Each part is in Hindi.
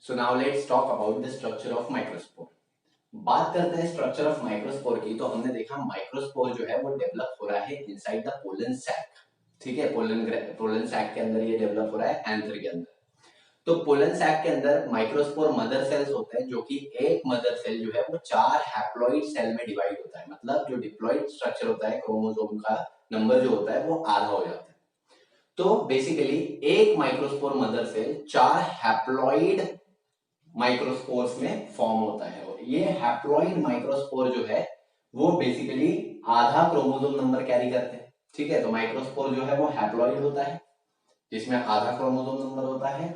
So now let's talk about the structure of microspore. बात करते हैं स्ट्रक्चर ऑफ माइक्रोस्पोर की, तो हमने देखा माइक्रोस्पोर जो है वो डेवलप हो रहा है इनसाइड द पोलन सैक। ठीक है, पोलन सैक के अंदर ये डेवलप हो रहा है एंथर के अंदर। तो पोलन सैक के अंदर माइक्रोस्पोर मदर सेल्स होते हैं, जो कि एक मदर सेल जो है वो 4 हैप्लॉइड सेल में डिवाइड होता है। मतलब जो डिप्लॉइड स्ट्रक्चर होता है, क्रोमोसोम का नंबर जो होता है वो आधा हो जाता है। तो बेसिकली एक microspore mother cell 4 haploid microspores में फॉर्म होता है, और ये हैप्लॉइड माइक्रोस्पोर जो है वो बेसिकली आधा क्रोमोसोम नंबर कैरी करते हैं। ठीक है, तो माइक्रोस्पोर जो है वो हैप्लॉइड होता है जिसमें आधा क्रोमोसोम नंबर होता है।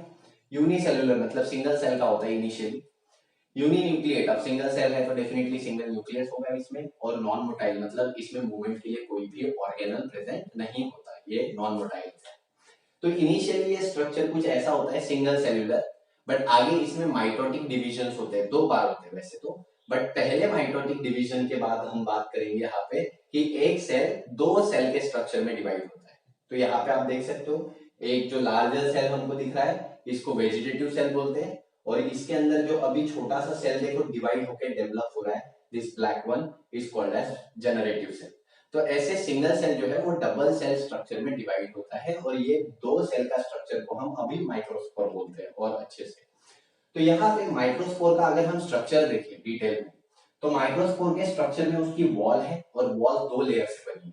यूनिसेलुलर मतलब सिंगल सेल का होता है इनिशियली। यूनिन्यूक्लिएट, अब सिंगल सेल है तो डेफिनेटली सिंगल न्यूक्लियस होगा इसमें। और नॉन मोटाइल मतलब इसमें मूवमेंट के लिए कोई भी ऑर्गेनल प्रेजेंट नहीं होता, ये नॉन मोटाइल है। तो इनिशियली ये स्ट्रक्चर कुछ ऐसा होता है सिंगल सेल्यूलर, बट आगे इसमें माइटोटिक डिविजन होते हैं, 2 बार होते हैं वैसे तो। बट पहले माइटोटिक डिवीजन के बाद हम बात करेंगे यहाँ पे कि एक सेल 2 सेल के स्ट्रक्चर में डिवाइड होता है। तो यहाँ पे आप देख सकते हो एक जो लार्जर सेल हमको दिख रहा है इसको वेजिटेटिव सेल बोलते हैं, और इसके अंदर जो अभी छोटा सा सेल देखो डिवाइड होकर डेवलप हो रहा है, this black one is called as generative cell. तो ऐसे सिंगल सेल जो है वो डबल सेल स्ट्रक्चर में डिवाइड होता है, और ये 2 सेल का स्ट्रक्चर को हम अभी माइक्रोस्पोर बोलते हैं और अच्छे से। तो यहाँ पे माइक्रोस्पोर का अगर हम स्ट्रक्चर देखें डिटेल में, तो माइक्रोस्पोर के स्ट्रक्चर में उसकी वॉल है, और वॉल 2 लेयर से बनी है।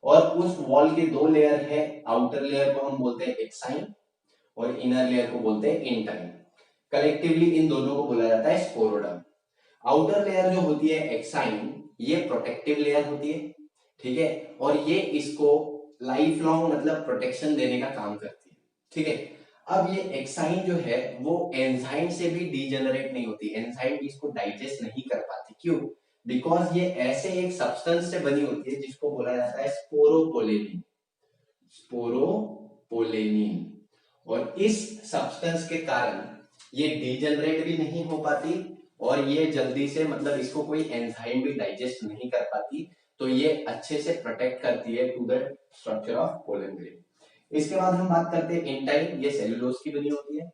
और उस वॉल के 2 लेयर है, आउटर लेयर को हम बोलते हैं एक्साइन और इनर लेयर को बोलते हैं इंटाइन। कलेक्टिवली इन दोनों को बोला जाता है स्पोरोडर्म। आउटर लेयर जो होती है एक्साइन, ये प्रोटेक्टिव लेयर होती है। ठीक है, और ये इसको लाइफ लॉन्ग मतलब प्रोटेक्शन देने का काम करती है। ठीक है, अब ये एक्साइन जो है वो एंजाइम से भी डीजेनरेट नहीं होती, एंजाइम इसको डाइजेस्ट नहीं कर पाती। क्यों? बिकॉज ये ऐसे एक सब्सटेंस से बनी होती है जिसको बोला जाता है स्पोरोपोलेनिन। स्पोरोपोलेनिन, और इस सब्सटेंस के कारण ये डीजेनरेट भी नहीं हो पाती, और ये जल्दी से मतलब इसको कोई एंजाइम भी डाइजेस्ट नहीं कर पाती। तो ये अच्छे से प्रोटेक्ट करती है to the structure of pollen grain. इसके बाद हम बात करते हैं इंटाइन, ये सेलुलोज की बनी होती है,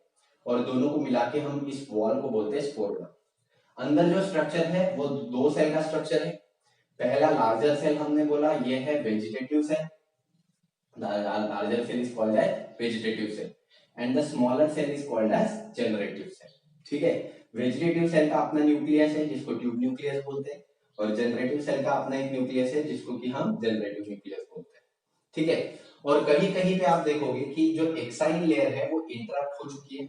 और दोनों को मिला के हम इस वॉल को बोलते हैं स्पोरोडर्म। अंदर जो स्ट्रक्चर है वो 2 सेल का स्ट्रक्चर है। पहला लार्जर सेल हमने बोला ये है vegetative cell, larger cell is called as vegetative cell and the smaller cell is called as generative cell। ठीक है, वेजिटेटिव सेल का अपना न्यूक्लियस है जिसको ट्यूब न्यूक्लियस बोलते हैं, और जनरेटिव सेल का अपना एक न्यूक्लियस है जिसको कि हम जनरेटिव न्यूक्लियस बोलते हैं। ठीक है, और कहीं कहीं पे आप देखोगे कि जो एक्साइन लेयर है वो इंटरप्ट हो चुकी है,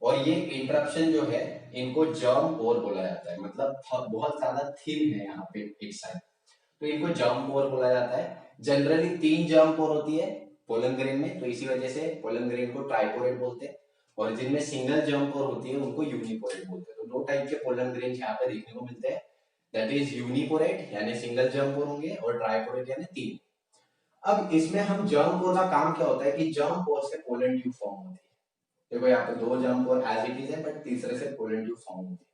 और ये इंटरप्शन जो है इनको जर्म पोर बोला जाता है। मतलब बहुत ज्यादा थिन है यहाँ पे एक्साइन, तो इनको जर्म पोर बोला जाता है। जनरली 3 जर्म पोर होती है पोलन ग्रेन में, तो इसी वजह से पोलन ग्रेन को ट्राइपोरेट बोलते हैं। और जिनमें सिंगल जर्म पोर होती है उनको यूनिपोरेट बोलते हैं। तो 2 टाइप के पोलन ग्रेन यहाँ पे देखने को मिलते हैं, दैट इज यूनिपोरेट यानी सिंगल जर्म पोर होंगे, और ट्राइपोरेट यानी 3। अब इसमें हम जर्म पोर का काम क्या होता है कि जर्म पोर से पोलन ट्यूब फॉर्म होती है। देखो यहाँ पे 2 germ pore as it is है, बट तीसरे से पोलन ट्यूब फॉर्म होती है।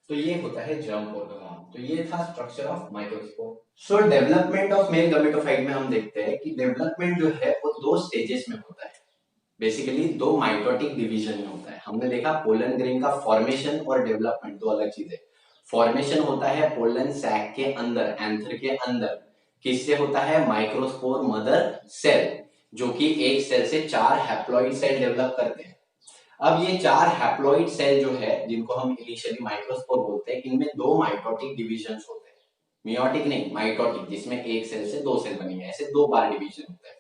तो ये होता है जर्म पोर का काम। तो ये था structure of microspore. So development of male gametophyte में हम देखते हैं कि डेवलपमेंट जो है वो 2 स्टेजेस में होता है। बेसिकली 2 माइटोटिक डिवीजन में होता है। हमने देखा पोलन ग्रेन का फॉर्मेशन और डेवलपमेंट 2 अलग चीजें। फॉर्मेशन होता है पोलन सैक के अंदर, एंथर के अंदर। किससे होता है? माइक्रोस्पोर मदर सेल, जो कि एक सेल से 4 हैप्लॉइड सेल डेवलप करते हैं। अब ये 4 हैप्लॉइड सेल जो है जिनको हम इनिशियली माइक्रोस्पोर बोलते हैं, इनमें 2 माइटोटिक डिविजन्स होते हैं। मियोटिक नहीं, माइटोटिक, जिसमें एक सेल से 2 सेल बनी है, ऐसे 2 बार डिवीजन होता है।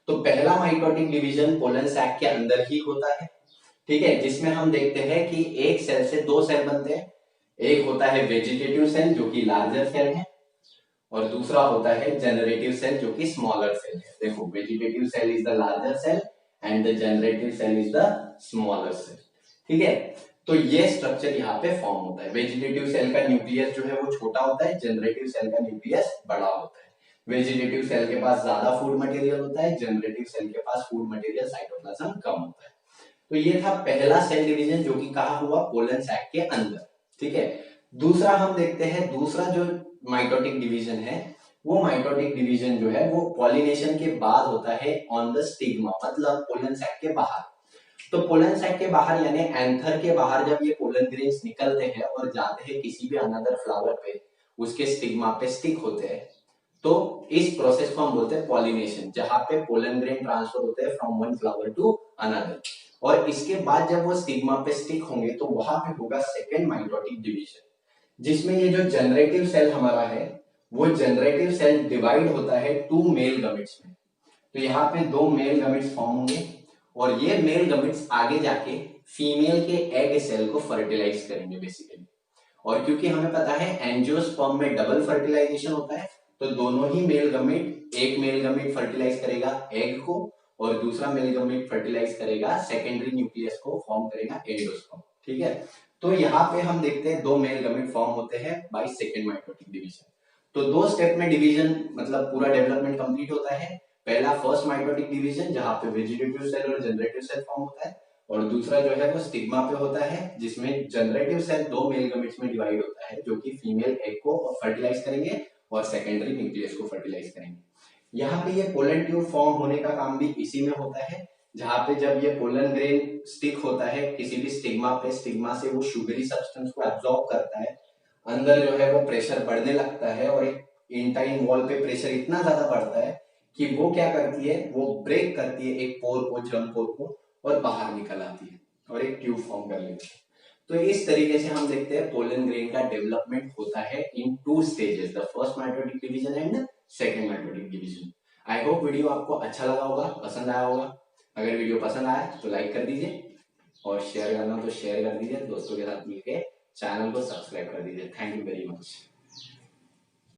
तो पहला माइटोटिक डिवीजन पोलन सैक के अंदर ही होता है। ठीक है, जिसमें हम देखते हैं कि एक सेल से 2 सेल बनते हैं। एक होता है वेजिटेटिव सेल जो कि लार्जर सेल है, और दूसरा होता है जनरेटिव सेल जो कि स्मॉलर सेल है। देखो, vegetative cell is the larger cell and the generative cell is the smaller cell. ठीक है, तो ये स्ट्रक्चर यहाँ पे फॉर्म होता है। वेजिटेटिव सेल का न्यूक्लियस जो है वो छोटा होता है, जनरेटिव सेल का न्यूक्लियस बड़ा होता है। वेजिटेटिव सेल के पास ज्यादा फूड मटेरियल होता है, जनरेटिव सेल के पास फूड मटेरियल साइटोप्लाज्म कम होता है। तो ये था पहला सेल डिवीजन जो कि कहा हुआ पोलन सैक के अंदर। ठीक है, दूसरा हम देखते हैं, दूसरा जो माइटोटिक डिवीजन है, वो माइटोटिक डिवीजन जो है वो पॉलिनेशन के बाद होता है ऑन द स्टिग्मा, मतलब पोलन सैक के बाहर। तो पोलन सैक के बाहर यानी एंथर के बाहर जब ये पोलन ग्रेन्स निकलते हैं और जाते हैं किसी भी अनदर फ्लावर पे, उसके स्टिग्मा पे स्टिक होते हैं, तो इस प्रोसेस को हम बोलते हैं पॉलिनेशन, जहां पे पोलन ग्रेन ट्रांसफर होते हैं from one flower to another. और इसके बाद जब वो स्टिग्मा पे स्टिक होंगे तो वहां पे होगा सेकेंड माइटोटिक डिवीजन, जिसमें ये जो जनरेटिव सेल हमारा है वो जनरेटिव सेल डिवाइड होता है टू मेल गमेट्स में। तो यहाँ पे दो मेल गमेट्स फॉर्म होंगे और ये मेल गमेट्स आगे जाके फीमेल के एग सेल को फर्टिलाइज करेंगे बेसिकली। और क्योंकि हमें पता है एंजियोस्पर्म में डबल फर्टिलाइजेशन होता है, तो दोनों ही मेल गमेट, एक मेल गमेट फर्टिलाइज करेगा एग को और दूसरा मेल गमेट फर्टिलाइज करेगा सेकेंडरी न्यूक्लियस को, फॉर्म करेगा एंजियोस्पर्म। ठीक है, तो यहाँ पे हम देखते हैं दो मेल गमेट फॉर्म होते हैं बाय सेकेंड माइटोटिक डिवीजन। तो दो स्टेप में डिवीजन मतलब पूरा डेवलपमेंट कंप्लीट होता है। पहला फर्स्ट माइटोटिक डिवीजन जहां पे वेजिटेटिव सेल और जनरेटिव सेल फॉर्म होता है, और दूसरा जो है वो स्टिग्मा पे होता है जिसमें जनरेटिव सेल दो मेल गमेट्स में डिवाइड होता है जो कि फीमेल एग को फर्टिलाइज करेंगे और सेकेंडरी न्यूक्लियस को फर्टिलाइज करेंगे। यहाँ पे ये पोलन ट्यूब फॉर्म होने का काम भी इसी में होता है, जहां पे जब ये पोलन ग्रेन स्टिक होता है किसी भी स्टिग्मा पे, स्टिग्मा से वो शुगरी सब्सटेंस को एब्जॉर्ब करता है, अंदर जो है वो प्रेशर बढ़ने लगता है और एक इंटाइन वॉल पे प्रेशर इतना ज्यादा बढ़ता है कि वो क्या करती है, वो ब्रेक करती है एक पोर को, जर्म पोर को, और बाहर निकल आती है और एक ट्यूब फॉर्म कर लेती है। तो इस तरीके से हम देखते हैं पोलन ग्रेन का डेवलपमेंट होता है in two stages, the first mitotic division and second mitotic division. I hope video आपको अच्छा लगा होगा, पसंद आया होगा। अगर वीडियो पसंद आया तो लाइक कर दीजिए और शेयर करना तो शेयर कर दीजिए, दोस्तों के साथ मिलकर चैनल को सब्सक्राइब कर दीजिए। Thank you very much.